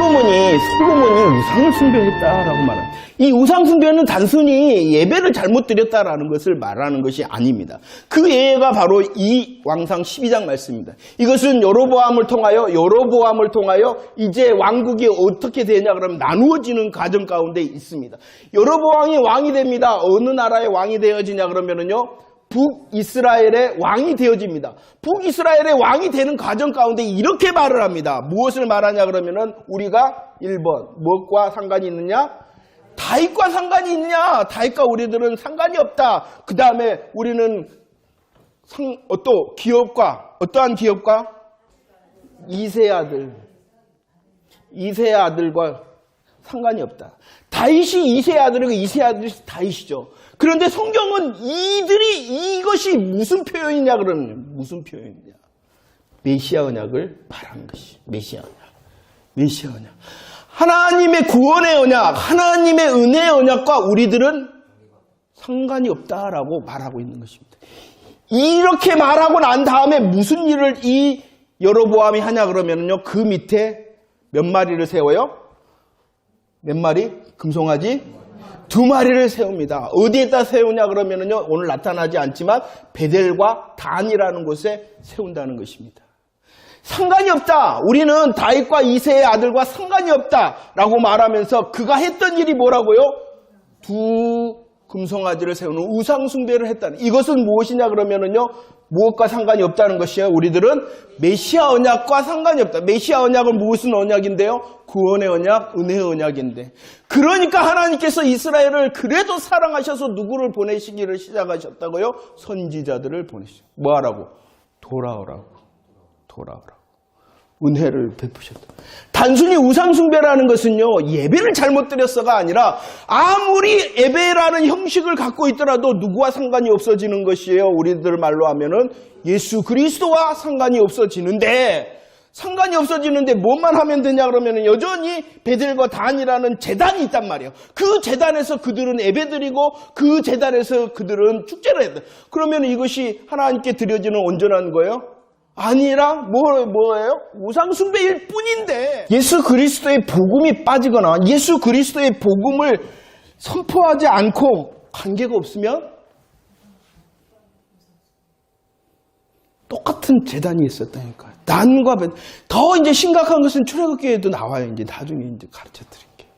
솔로몬이 우상을 숭배했다라고 말합니다. 이 우상 숭배는 단순히 예배를 잘못 드렸다라는 것을 말하는 것이 아닙니다. 그 예가 바로 이 왕상 12장 말씀입니다. 이것은 여로보암을 통하여 이제 왕국이 어떻게 되냐 그러면 나누어지는 과정 가운데 있습니다. 여로보암이 왕이 됩니다. 어느 나라의 왕이 되어지냐 그러면은요, 북이스라엘의 왕이 되어집니다. 북이스라엘의 왕이 되는 과정 가운데 이렇게 말을 합니다. 무엇을 말하냐 그러면은 우리가 1번 무엇과 상관이 있느냐? 다윗과 상관이 있느냐? 다윗과 우리들은 상관이 없다. 그 다음에 우리는 어떠한 기업과 이세의 아들과 상관이 없다. 다윗이 이세의 아들이고 이세의 아들이 다윗이죠. 그런데 성경은 이것이 무슨 표현이냐 그러면 무슨 표현이냐? 메시아 언약을 말하는 것이 메시아 언약. 하나님의 구원의 언약, 하나님의 은혜의 언약과 우리들은 상관이 없다라고 말하고 있는 것입니다. 이렇게 말하고 난 다음에 무슨 일을 이 여로보암이 하냐 그러면요, 그 밑에 몇 마리를 세워요? 몇 마리? 금송아지? 2마리를 세웁니다. 어디에다 세우냐 그러면요, 오늘 나타나지 않지만 베델과 단이라는 곳에 세운다는 것입니다. 상관이 없다. 우리는 다윗과 이새의 아들과 상관이 없다라고 말하면서 그가 했던 일이 뭐라고요? 2 금송아지를 세우는 우상 숭배를 했다는. 이것은 무엇이냐 그러면은요, 무엇과 상관이 없다는 것이에요. 우리들은 메시아 언약과 상관이 없다. 메시아 언약은 무슨 언약인데요? 구원의 언약, 은혜의 언약인데. 그러니까 하나님께서 이스라엘을 그래도 사랑하셔서 누구를 보내시기를 시작하셨다고요? 선지자들을 보내시고. 뭐하라고? 돌아오라고. 은혜를 베푸셨다. 단순히 우상 숭배라는 것은요, 예배를 잘못 드렸어가 아니라 아무리 예배라는 형식을 갖고 있더라도 누구와 상관이 없어지는 것이에요. 우리들 말로 하면은 예수 그리스도와 상관이 없어지는데 뭐만 하면 되냐 그러면은 여전히 베델과 단이라는 제단이 있단 말이에요. 그 제단에서 그들은 예배드리고 그 제단에서 그들은 축제를 했다. 그러면 이것이 하나님께 드려지는 온전한 거예요? 아니라 뭐예요? 우상 숭배일 뿐인데, 예수 그리스도의 복음이 빠지거나 예수 그리스도의 복음을 선포하지 않고 관계가 없으면 똑같은 재단이 있었다니까요. 난과 더 이제 심각한 것은 출애굽기에도 나와요. 이제 나중에 이제 가르쳐 드릴게요.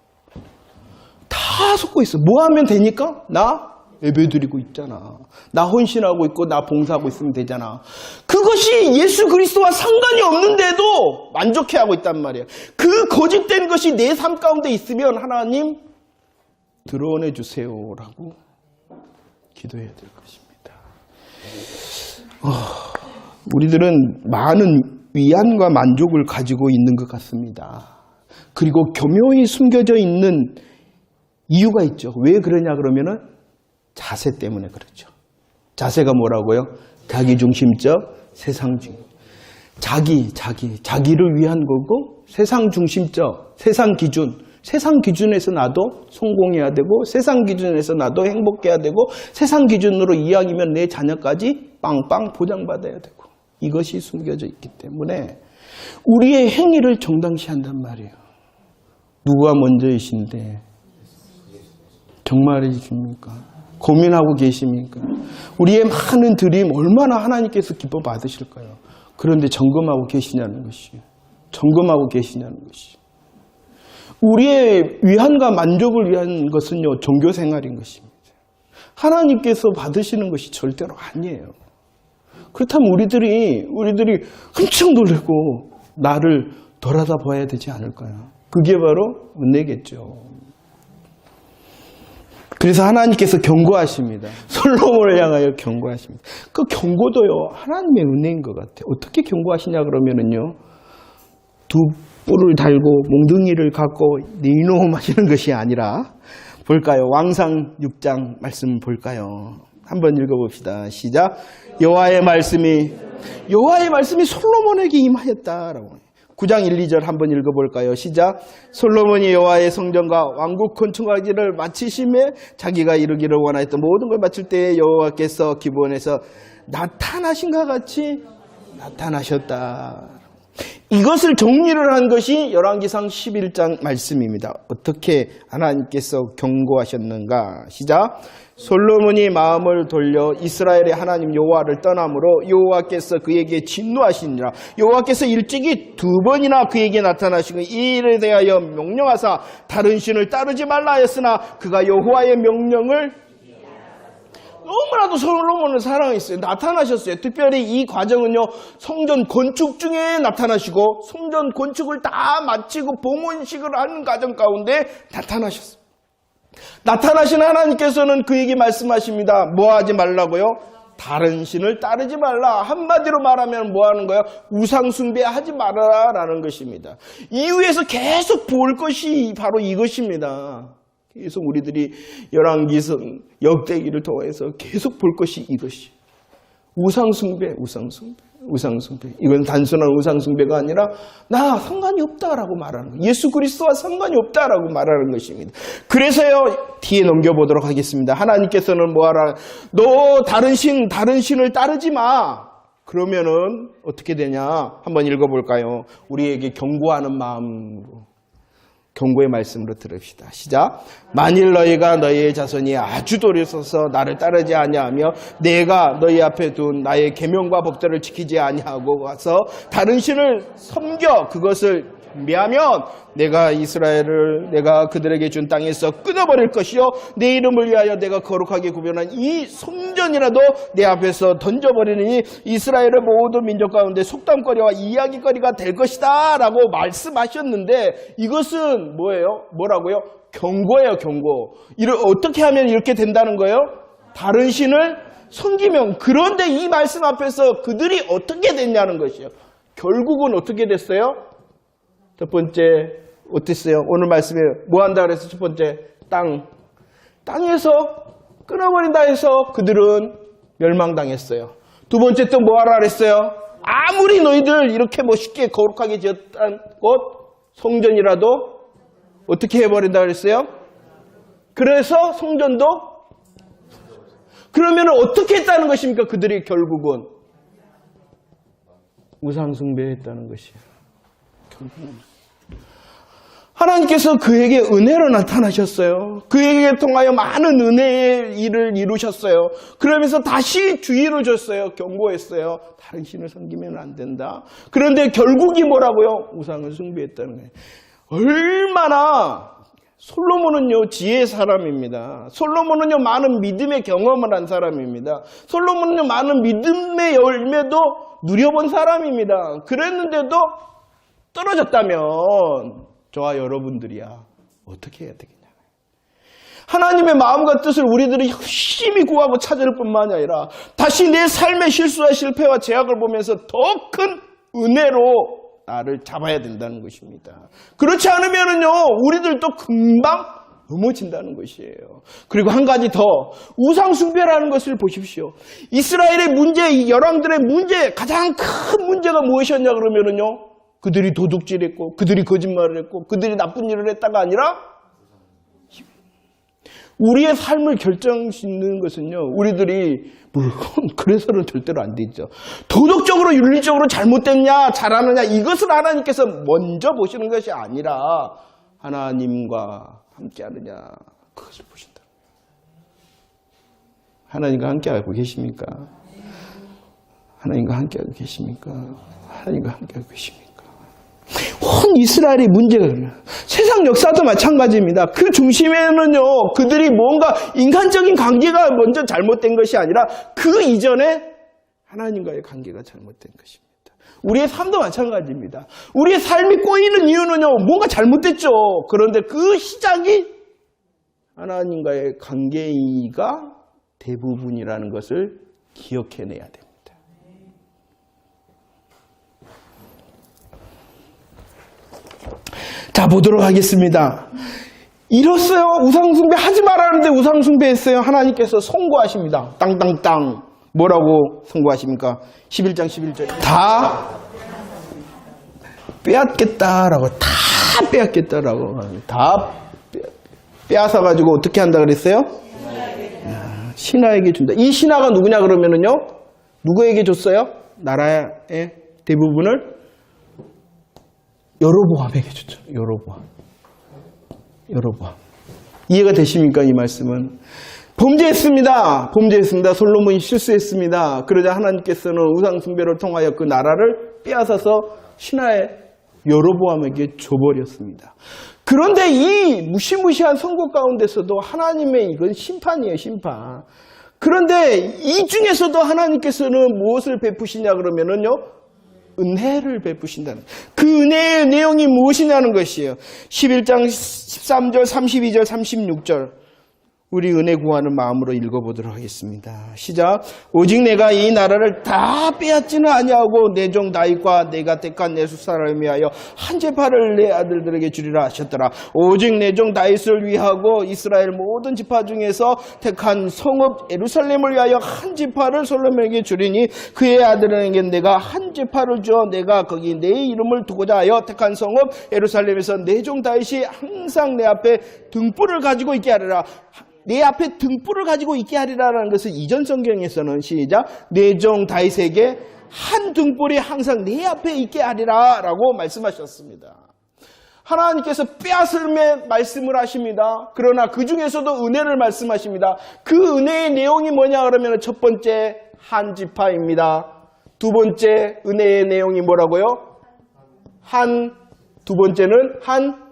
다 속고 있어. 뭐 하면 되니까? 나 예배드리고 있잖아. 나 헌신하고 있고 나 봉사하고 있으면 되잖아. 그것이 예수 그리스도와 상관이 없는데도 만족해하고 있단 말이에요. 그 거짓된 것이 내 삶 가운데 있으면 하나님 드러내 주세요라고 기도해야 될 것입니다. 우리들은 많은 위안과 만족을 가지고 있는 것 같습니다. 그리고 교묘히 숨겨져 있는 이유가 있죠. 왜 그러냐 그러면은 자세 때문에 그렇죠. 자세가 뭐라고요? 자기중심적, 세상중심. 자기를 위한 거고, 세상중심적, 세상 기준에서 나도 성공해야 되고, 세상 기준에서 나도 행복해야 되고, 세상 기준으로 이왕이면 내 자녀까지 빵빵 보장받아야 되고, 이것이 숨겨져 있기 때문에 우리의 행위를 정당시한단 말이에요. 누가 먼저이신데 정말이십니까? 고민하고 계십니까? 우리의 많은 드림 얼마나 하나님께서 기뻐 받으실까요? 그런데 점검하고 계시냐는 것이에요. 우리의 위안과 만족을 위한 것은요, 종교생활인 것입니다. 하나님께서 받으시는 것이 절대로 아니에요. 그렇다면 우리들이 흠쩍 놀라고 나를 돌아다봐야 되지 않을까요? 그게 바로 은혜겠죠. 그래서 하나님께서 경고하십니다. 솔로몬을 향하여 경고하십니다. 그 경고도요, 하나님의 은혜인 것 같아요. 어떻게 경고하시냐 그러면은요, 2뿔을 달고 몽둥이를 갖고 네 이놈 하시는 것이 아니라, 볼까요? 왕상 6장 말씀 볼까요? 한번 읽어봅시다. 시작. 여호와의 말씀이 솔로몬에게 임하였다라고. 9장 1, 2절 한번 읽어볼까요? 시작. 솔로몬이 여호와의 성전과 왕국 건축하기를 마치심에 자기가 이루기를 원하였던 모든 걸 마칠 때에 여호와께서 기브온에서 나타나신과 같이 나타나셨다. 이것을 정리를 한 것이 열왕기상 11장 말씀입니다. 어떻게 하나님께서 경고하셨는가? 시작. 솔로몬이 마음을 돌려 이스라엘의 하나님 여호와를 떠남으로 여호와께서 그에게 진노하시니라. 여호와께서 일찍이 2번이나 그에게 나타나시고 이 일에 대하여 명령하사 다른 신을 따르지 말라 하였으나 그가 여호와의 명령을 너무나도 솔로몬을 사랑했어요. 나타나셨어요. 특별히 이 과정은요, 성전 건축 중에 나타나시고 성전 건축을 다 마치고 봉헌식을 하는 과정 가운데 나타나셨어요. 나타나신 하나님께서는 그에게 말씀하십니다. 뭐 하지 말라고요? 다른 신을 따르지 말라. 한마디로 말하면 뭐 하는 거예요? 우상 숭배하지 말아라는 것입니다. 이후에서 계속 볼 것이 바로 이것입니다. 계속 우리들이 열왕기상 역대기를 통해서 계속 볼 것이 이것이 우상 숭배. 이건 단순한 우상 숭배가 아니라 나 상관이 없다라고 말하는 거예요. 예수 그리스도와 상관이 없다라고 말하는 것입니다. 그래서요, 뒤에 넘겨보도록 하겠습니다. 하나님께서는 뭐하라? 너 다른 신을 따르지 마. 그러면은 어떻게 되냐? 한번 읽어볼까요? 우리에게 경고하는 마음으로, 경고의 말씀으로 들읍시다. 시작. 만일 너희가 너희의 자손이 아주 돌이서서 나를 따르지 아니하며 내가 너희 앞에 둔 나의 계명과 법도를 지키지 아니하고 가서 다른 신을 섬겨 그것을 준비하면 내가 이스라엘을 내가 그들에게 준 땅에서 끊어버릴 것이요 내 이름을 위하여 내가 거룩하게 구별한 이 성전이라도 내 앞에서 던져버리니 이스라엘의 모든 민족 가운데 속담거리와 이야기거리가 될 것이다 라고 말씀하셨는데 이것은 뭐예요? 뭐라고요? 경고예요. 경고. 어떻게 하면 이렇게 된다는 거예요? 다른 신을 섬기면. 그런데 이 말씀 앞에서 그들이 어떻게 됐냐는 것이에요. 결국은 어떻게 됐어요? 첫 번째 어땠어요? 오늘 말씀에 뭐 한다 그래서 첫 번째 땅에서 끊어버린다 해서 그들은 멸망당했어요. 두 번째 또 뭐 하라 그랬어요? 아무리 너희들 이렇게 멋있게 거룩하게 지었던 곳 성전이라도 어떻게 해버린다 그랬어요? 그래서 성전도 그러면 어떻게 했다는 것입니까? 그들이 결국은 우상 숭배했다는 것이에요. 하나님께서 그에게 은혜로 나타나셨어요. 그에게 통하여 많은 은혜의 일을 이루셨어요. 그러면서 다시 주의를 줬어요. 경고했어요. 다른 신을 섬기면 안 된다. 그런데 결국이 뭐라고요? 우상을 숭배했다는 거예요. 얼마나 솔로몬은요 지혜의 사람입니다. 솔로몬은요 많은 믿음의 경험을 한 사람입니다. 솔로몬은요 많은 믿음의 열매도 누려본 사람입니다. 그랬는데도 떨어졌다면 저와 여러분들이야 어떻게 해야 되겠냐. 하나님의 마음과 뜻을 우리들이 열심히 구하고 찾을 뿐만이 아니라 다시 내 삶의 실수와 실패와 제약을 보면서 더 큰 은혜로 나를 잡아야 된다는 것입니다. 그렇지 않으면은요 우리들도 금방 넘어진다는 것이에요. 그리고 한 가지 더, 우상 숭배라는 것을 보십시오. 이스라엘의 문제, 열왕들의 문제, 가장 큰 문제가 무엇이었냐 그러면은요 그들이 도둑질했고 그들이 거짓말을 했고 그들이 나쁜 일을 했다가 아니라 우리의 삶을 결정짓는 것은요 우리들이 물론 그래서는 절대로 안 되죠. 도덕적으로 윤리적으로 잘못됐냐 잘하느냐 이것을 하나님께서 먼저 보시는 것이 아니라 하나님과 함께하느냐 그것을 보신다. 하나님과 함께하고 계십니까? 하나님과 함께하고 계십니까? 하나님과 함께하고 계십니까? 온 이스라엘의 문제가 세상 역사도 마찬가지입니다. 그 중심에는요 그들이 뭔가 인간적인 관계가 먼저 잘못된 것이 아니라 그 이전에 하나님과의 관계가 잘못된 것입니다. 우리의 삶도 마찬가지입니다. 우리의 삶이 꼬이는 이유는요 뭔가 잘못됐죠. 그런데 그 시작이 하나님과의 관계가 대부분이라는 것을 기억해내야 됩니다. 자, 보도록 하겠습니다. 이뤘어요. 우상숭배 하지 말라는데 우상숭배했어요. 하나님께서 선고하십니다. 땅땅땅. 뭐라고 선고하십니까? 11장 11절. 다 빼앗겠다라고. 다 빼앗겠다라고. 다 빼앗아가지고 어떻게 한다 그랬어요? 신하에게 준다. 이 신하가 누구냐 그러면은요? 누구에게 줬어요? 나라의 대부분을 여로보암에게 줬잖아요. 여로보암. 이해가 되십니까? 이 말씀은. 범죄했습니다. 솔로몬이 실수했습니다. 그러자 하나님께서는 우상 숭배를 통하여 그 나라를 빼앗아서 신하의 여로보암에게 줘버렸습니다. 그런데 이 무시무시한 선고 가운데서도 하나님의 이건 심판이에요, 심판. 그런데 이 중에서도 하나님께서는 무엇을 베푸시냐 그러면은요, 은혜를 베푸신다는, 그 은혜의 내용이 무엇이냐는 것이에요. 11장 13절, 32절, 36절. 우리 은혜 구하는 마음으로 읽어보도록 하겠습니다. 시작. 오직 내가 이 나라를 다 빼앗지는 아니하고 내 종 다윗과 내가 택한 내 수사를 위하여 한 지파를 내 아들들에게 주리라 하셨더라. 오직 내 종 다윗을 위하고 이스라엘 모든 지파 중에서 택한 성읍 예루살렘을 위하여 한 지파를 솔로몬에게 주리니 그의 아들에게 내가 한 지파를 주어 내가 거기 내 이름을 두고자 하여 택한 성읍 예루살렘에서 내 종 다윗이 항상 내 앞에 등불을 가지고 있게 하리라. 내 앞에 등불을 가지고 있게 하리라는 것은 이전 성경에서는 시작, 내 종 다윗에게 한 등불이 항상 내 앞에 있게 하리라 라고 말씀하셨습니다. 하나님께서 빼앗음의 말씀을 하십니다. 그러나 그 중에서도 은혜를 말씀하십니다. 그 은혜의 내용이 뭐냐 그러면 첫 번째 한 지파입니다. 두 번째 은혜의 내용이 뭐라고요? 두 번째는 한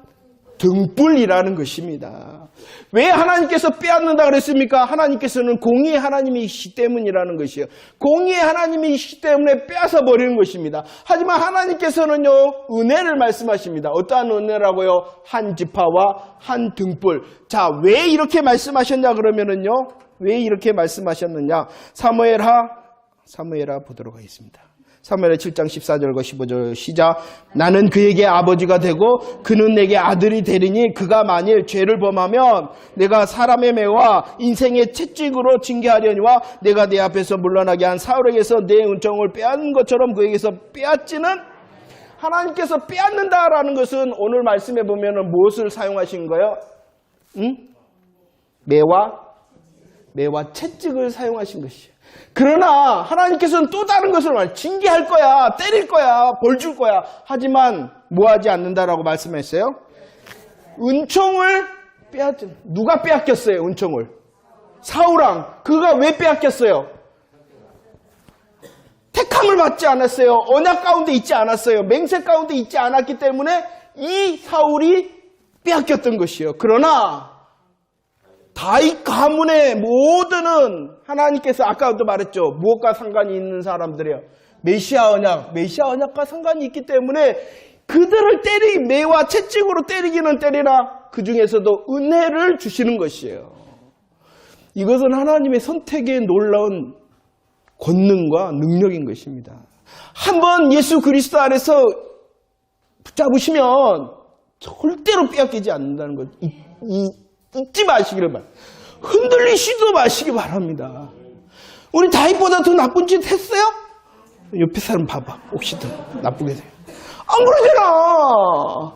등불이라는 것입니다. 왜 하나님께서 빼앗는다 그랬습니까? 하나님께서는 공의의 하나님이시기 때문이라는 것이에요. 공의의 하나님이시기 때문에 빼앗아 버리는 것입니다. 하지만 하나님께서는요, 은혜를 말씀하십니다. 어떠한 은혜라고요? 한 지파와 한 등불. 자, 왜 이렇게 말씀하셨냐 그러면은요, 왜 이렇게 말씀하셨느냐? 사무엘하 보도록 하겠습니다. 사무엘하 7장 14절과 15절 시작. 나는 그에게 아버지가 되고 그는 내게 아들이 되리니 그가 만일 죄를 범하면 내가 사람의 매와 인생의 채찍으로 징계하려니와 내가 내 앞에서 물러나게 한 사울에게서 내 은총을 빼앗는 것처럼 그에게서 빼앗지는, 하나님께서 빼앗는다라는 것은 오늘 말씀해 보면 무엇을 사용하신 거예요? 매와 채찍을 사용하신 것이에요. 그러나 하나님께서는 또 다른 것을 징계할 거야, 때릴 거야, 벌 줄 거야. 하지만 뭐하지 않는다라고 말씀했어요? 은총을 누가 빼앗겼어요? 은총을. 사울왕. 그가 왜 빼앗겼어요? 택함을 받지 않았어요. 언약 가운데 있지 않았어요. 맹세 가운데 있지 않았기 때문에 이 사울이 빼앗겼던 것이에요. 그러나 다윗 가문의 모두는 하나님께서 아까도 말했죠. 무엇과 상관이 있는 사람들이에요. 메시아 언약과 상관이 있기 때문에 그들을 매와 채찍으로 때리기는 때리나 그 중에서도 은혜를 주시는 것이에요. 이것은 하나님의 선택의 놀라운 권능과 능력인 것입니다. 한번 예수 그리스도 안에서 붙잡으시면 절대로 빼앗기지 않는다는 것. 잊지 마시기를 바랍니다. 흔들리시도 마시기 바랍니다. 우리 다윗보다 더 나쁜 짓 했어요? 옆에 사람 봐봐. 혹시 더 나쁘게 돼요. 안 그러잖아.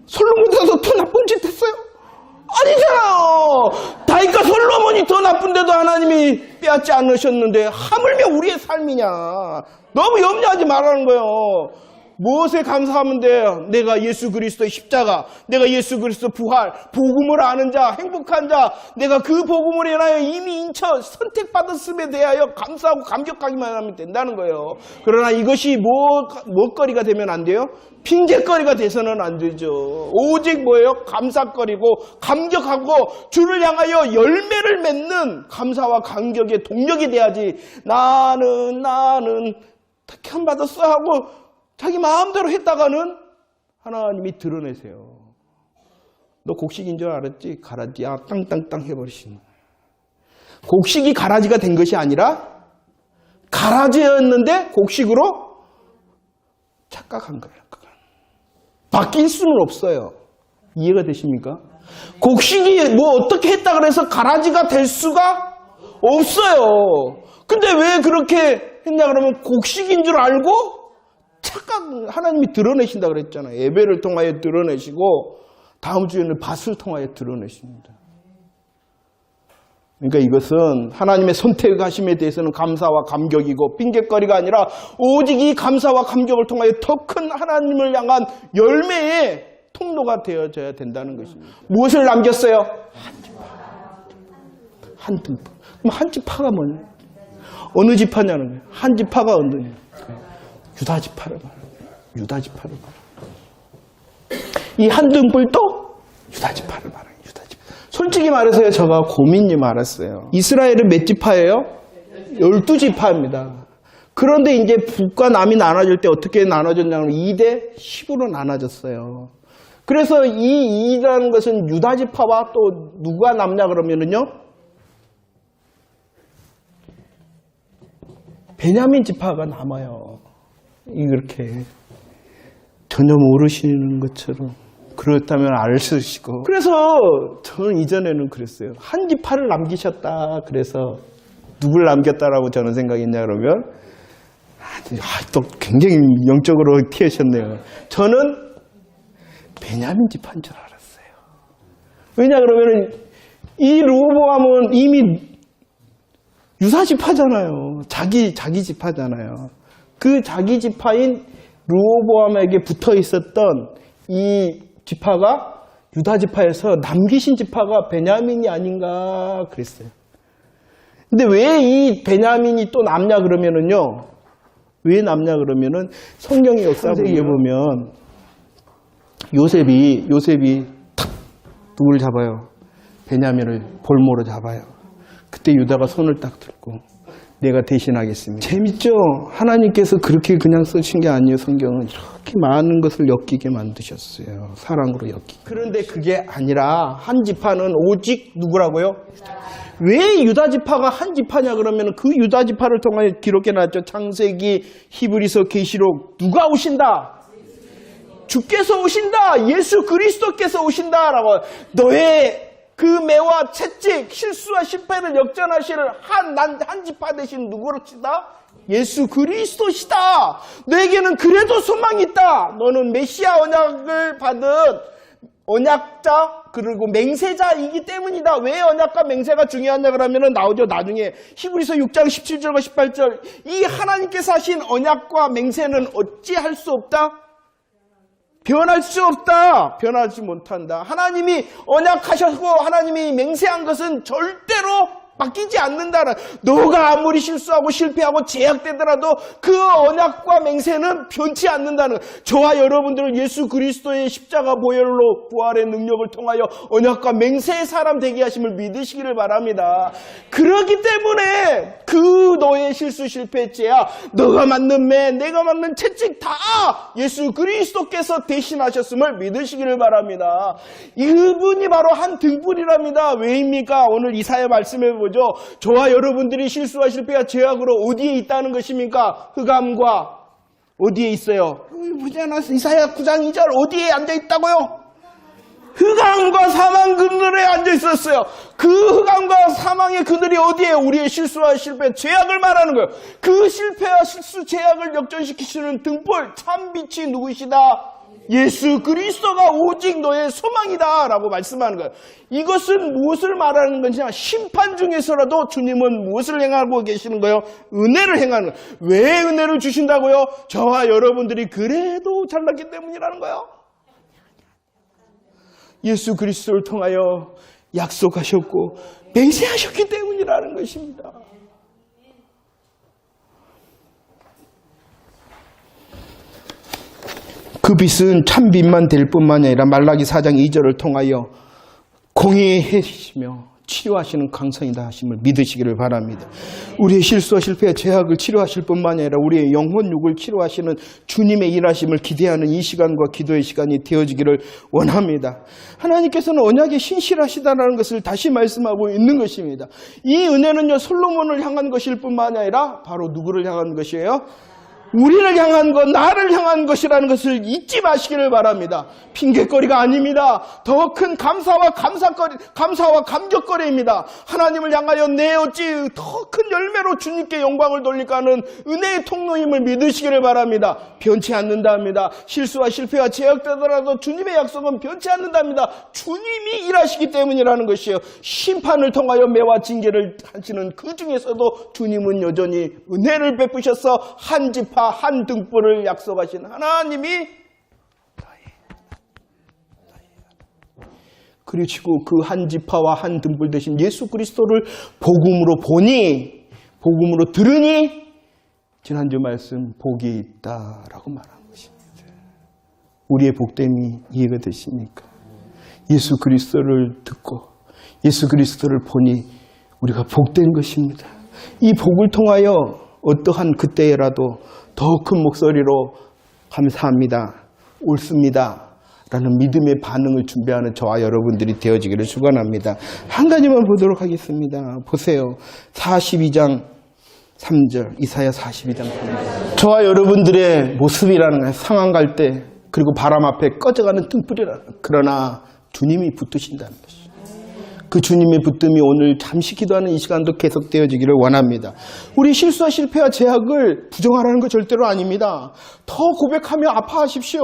솔로몬보다 더 나쁜 짓 했어요? 아니잖아요. 다윗과 솔로몬이 더 나쁜데도 하나님이 빼앗지 않으셨는데 하물며 우리의 삶이냐. 너무 염려하지 말라는 거예요. 무엇에 감사하면 돼요? 내가 예수 그리스도의 십자가, 내가 예수 그리스도 부활, 복음을 아는 자, 행복한 자, 내가 그 복음을 인하여 이미 인쳐 선택받았음에 대하여 감사하고 감격하기만 하면 된다는 거예요. 그러나 이것이 뭐거리가 되면 안 돼요? 핑계거리가 돼서는 안 되죠. 오직 뭐예요? 감사거리고 감격하고 주를 향하여 열매를 맺는 감사와 감격의 동력이 돼야지. 나는 택함 받았어 하고 자기 마음대로 했다가는 하나님이 드러내세요. 너 곡식인 줄 알았지? 가라지야 땅땅땅 해버리시는 거예요. 곡식이 가라지가 된 것이 아니라 가라지였는데 곡식으로 착각한 거예요. 바뀔 수는 없어요. 이해가 되십니까? 곡식이 뭐 어떻게 했다 그래서 가라지가 될 수가 없어요. 근데 왜 그렇게 했냐 그러면 곡식인 줄 알고 하나님이 드러내신다 그랬잖아요. 예배를 통하여 드러내시고 다음 주에는 밭을 통하여 드러내십니다. 그러니까 이것은 하나님의 선택하심에 대해서는 감사와 감격이고 핑계거리가 아니라 오직 이 감사와 감격을 통하여 더 큰 하나님을 향한 열매의 통로가 되어져야 된다는 것입니다. 무엇을 남겼어요? 한 지파. 한 등불. 그럼 한 지파가 뭐냐? 어느 지파냐는 거예요. 한 지파가 어느냐? 유다 지파를 말합니다. 유다 지파를 말합니다. 이 한 등불도 유다 지파를 말합니다. 솔직히 말해서요, 제가 고민이 많았어요. 이스라엘은 몇 지파예요? 12지파입니다. 그런데 이제 북과 남이 나눠질 때 어떻게 나눠졌냐면 2대 10으로 나눠졌어요. 그래서 이 2라는 것은 유다 지파와 또 누가 남냐 그러면은요, 베냐민 지파가 남아요. 이렇게 전혀 모르시는 것처럼. 그렇다면 알으시고. 그래서 저는 이전에는 그랬어요. 한 지파를 남기셨다. 그래서 누굴 남겼다라고 저는 생각했냐 그러면 또 굉장히 영적으로 튀으셨네요. 저는 베냐민 지파인 줄 알았어요. 왜냐 그러면 이 르호보암은 이미 유사 지파잖아요. 자기 지파잖아요. 그 자기 지파인 르호보암에게 붙어 있었던 이 지파가 유다 지파에서 남기신 지파가 베냐민이 아닌가 그랬어요. 근데 왜 이 베냐민이 또 남냐 그러면은요. 왜 남냐 그러면은 성경의 역사에 보면 요셉이 탁 누굴 잡아요? 베냐민을 볼모로 잡아요. 그때 유다가 손을 딱 들고 내가 대신하겠습니다. 재밌죠? 하나님께서 그렇게 그냥 쓰신 게 아니에요. 성경은 이렇게 많은 것을 엮이게 만드셨어요. 사랑으로 엮이게. 그런데 그게 아니라 한 지파는 오직 누구라고요? 왜 유다 지파가 한 지파냐 그러면 그 유다 지파를 통해 기록해 놨죠. 창세기, 히브리서, 계시록. 누가 오신다? 주께서 오신다. 예수 그리스도께서 오신다라고. 너의 그 매와 채찍, 실수와 실패를 역전하실 한 지파 대신 누구로 치다? 예수 그리스도시다. 너에게는 그래도 소망이 있다. 너는 메시아 언약을 받은 언약자 그리고 맹세자이기 때문이다. 왜 언약과 맹세가 중요하냐 그러면 나오죠. 나중에 히브리서 6장 17절과 18절. 이 하나님께서 하신 언약과 맹세는 어찌할 수 없다? 변할 수 없다. 변하지 못한다. 하나님이 언약하셨고 하나님이 맹세한 것은 절대로 바뀌지 않는다는. 너가 아무리 실수하고 실패하고 제약되더라도 그 언약과 맹세는 변치 않는다는. 저와 여러분들은 예수 그리스도의 십자가 보혈로 부활의 능력을 통하여 언약과 맹세의 사람 되게 하심을 믿으시기를 바랍니다. 그렇기 때문에 그 너의 실수 실패 죄야 너가 맞는 매 내가 맞는 채찍 다 예수 그리스도께서 대신하셨음을 믿으시기를 바랍니다. 이분이 바로 한 등불이랍니다. 왜입니까? 오늘 이사야 말씀해 보죠. 저와 여러분들이 실수와 실패와 죄악으로 어디에 있다는 것입니까? 흑암과 어디에 있어요? 보잖아. 이사야 9장 2절 어디에 앉아 있다고요? 흑암과 사망 그늘에 앉아 있었어요. 그 흑암과 사망의 그늘이 어디에요? 우리의 실수와 실패, 죄악을 말하는 거예요. 그 실패와 실수, 죄악을 역전시키시는 등불, 참 빛이 누구시다? 예수 그리스도가 오직 너의 소망이다 라고 말씀하는 거예요. 이것은 무엇을 말하는 건지 심판 중에서라도 주님은 무엇을 행하고 계시는 거예요? 은혜를 행하는 거예요. 왜 은혜를 주신다고요? 저와 여러분들이 그래도 잘났기 때문이라는 거예요. 예수 그리스도를 통하여 약속하셨고 맹세하셨기 때문이라는 것입니다. 그 빛은 참 빛만 될 뿐만이 아니라 말라기 4장 2절을 통하여 공의의 해시며 치료하시는 강성이다 하심을 믿으시기를 바랍니다. 우리의 실수와 실패와 죄악을 치료하실 뿐만이 아니라 우리의 영혼 육을 치료하시는 주님의 일하심을 기대하는 이 시간과 기도의 시간이 되어지기를 원합니다. 하나님께서는 언약에 신실하시다는 것을 다시 말씀하고 있는 것입니다. 이 은혜는요 솔로몬을 향한 것일 뿐만이 아니라 바로 누구를 향한 것이에요? 우리를 향한 것, 나를 향한 것이라는 것을 잊지 마시기를 바랍니다. 핑계거리가 아닙니다. 더 큰 감사와 감격거리입니다. 하나님을 향하여 내 어찌 더 큰 열매로 주님께 영광을 돌릴까 하는 은혜의 통로임을 믿으시기를 바랍니다. 변치 않는답니다. 실수와 실패가 제약되더라도 주님의 약속은 변치 않는답니다. 주님이 일하시기 때문이라는 것이에요. 심판을 통하여 매와 징계를 하시는 그 중에서도 주님은 여전히 은혜를 베푸셔서 한 지파 한 등불을 약속하신 하나님이 그리고 그 한 지파와 한 등불 대신 예수 그리스도를 복음으로 보니, 복음으로 들으니 지난주 말씀 복이 있다라고 말한 것입니다. 우리의 복됨이 이해가 되십니까? 예수 그리스도를 듣고 예수 그리스도를 보니 우리가 복된 것입니다. 이 복을 통하여 어떠한 그때라도 더 큰 목소리로 감사합니다, 옳습니다 라는 믿음의 반응을 준비하는 저와 여러분들이 되어지기를 축원합니다. 한 가지만 보도록 하겠습니다. 보세요. 42장 3절, 이사야 42장 3절. 저와 여러분들의 모습이라는 거예요. 상황 갈 때, 그리고 바람 앞에 꺼져가는 등불이라. 그러나 주님이 붙드신다는 것이죠. 그 주님의 붙듦이 오늘 잠시 기도하는 이 시간도 계속되어지기를 원합니다. 우리 실수와 실패와 제약을 부정하라는 거 절대로 아닙니다. 더 고백하며 아파하십시오.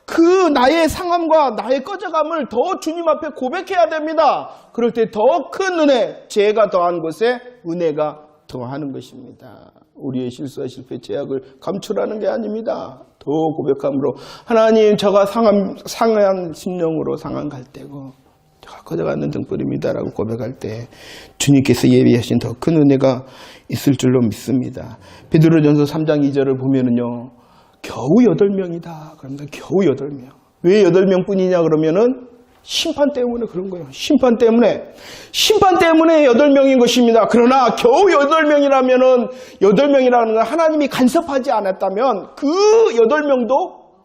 그 나의 상함과 나의 꺼져감을 더 주님 앞에 고백해야 됩니다. 그럴 때 더 큰 은혜, 죄가 더한 곳에 은혜가 더하는 것입니다. 우리의 실수와 실패, 제약을 감출하는 게 아닙니다. 더 고백함으로 하나님, 저가 상한 심령으로 상한 갈 때고 꺼져가는 등불입니다라고 고백할 때 주님께서 예비하신 더 큰 은혜가 있을 줄로 믿습니다. 베드로전서 3장 2절을 보면은요, 겨우 8명이다. 그럽니다. 겨우 8명. 왜 8명 뿐이냐 그러면은 심판 때문에 그런 거예요. 심판 때문에 8명인 것입니다. 그러나 겨우 8명이라면은 8명이라는 건 하나님이 간섭하지 않았다면 그 8명도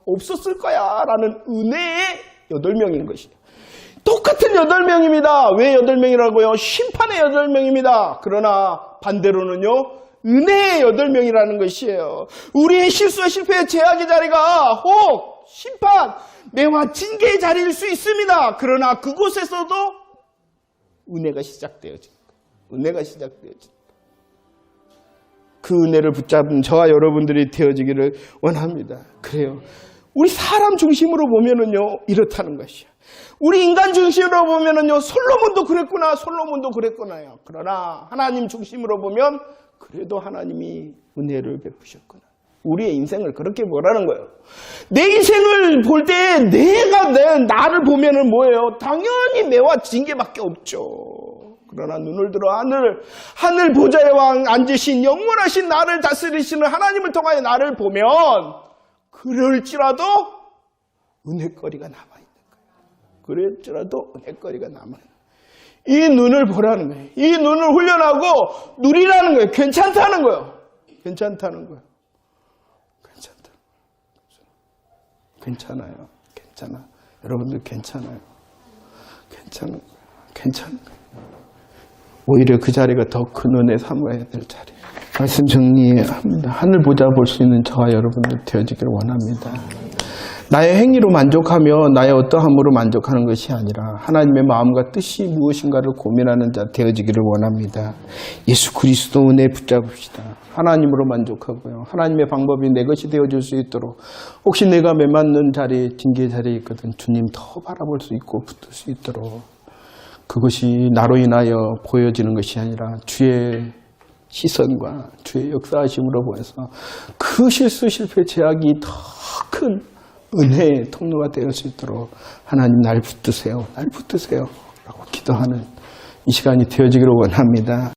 없었을 거야 라는 은혜의 8명인 것이에요. 똑같은 8명입니다. 왜 8명이라고요? 심판의 8명입니다. 그러나 반대로는요, 은혜의 8명이라는 것이에요. 우리의 실수와 실패의 제약의 자리가 혹 심판, 매와 징계의 자리일 수 있습니다. 그러나 그곳에서도 은혜가 시작되어집니다. 은혜가 시작되어집니다. 그 은혜를 붙잡은 저와 여러분들이 되어지기를 원합니다. 그래요. 우리 사람 중심으로 보면은요, 이렇다는 것이요. 우리 인간 중심으로 보면은요, 솔로몬도 그랬구나요. 그러나 하나님 중심으로 보면 그래도 하나님이 은혜를 베푸셨구나. 우리의 인생을 그렇게 보라는 거예요. 내 인생을 볼 때 나를 보면은 뭐예요? 당연히 매와 징계밖에 없죠. 그러나 눈을 들어 하늘 보좌의 왕 앉으신 영원하신 나를 다스리시는 하나님을 통하여 나를 보면 그럴지라도 은혜거리가 남아있는 거예요. 그럴지라도 은혜거리가 남아있는 거예요. 이 눈을 보라는 거예요. 이 눈을 훈련하고 누리라는 거예요. 괜찮다는 거예요. 괜찮다는 거예요. 괜찮아요. 괜찮아. 여러분들 괜찮아요. 괜찮은 거예요. 괜찮은 거예요. 오히려 그 자리가 더 큰 은혜 삼아야 될 자리예요. 말씀 정리합니다. 하늘 보자 볼 수 있는 저와 여러분들 되어지기를 원합니다. 나의 행위로 만족하며 나의 어떠함으로 만족하는 것이 아니라 하나님의 마음과 뜻이 무엇인가를 고민하는 자 되어지기를 원합니다. 예수 그리스도 은혜 붙잡읍시다. 하나님으로 만족하고요. 하나님의 방법이 내 것이 되어줄 수 있도록, 혹시 내가 매맞는 자리에, 징계 자리에 있거든 주님 더 바라볼 수 있고 붙을 수 있도록, 그것이 나로 인하여 보여지는 것이 아니라 주의 시선과 주의 역사하심으로 보여서 그 실수, 실패, 제약이 더 큰 은혜의 통로가 되을 수 있도록 하나님 날 붙드세요 라고 기도하는 이 시간이 되어지기를 원합니다.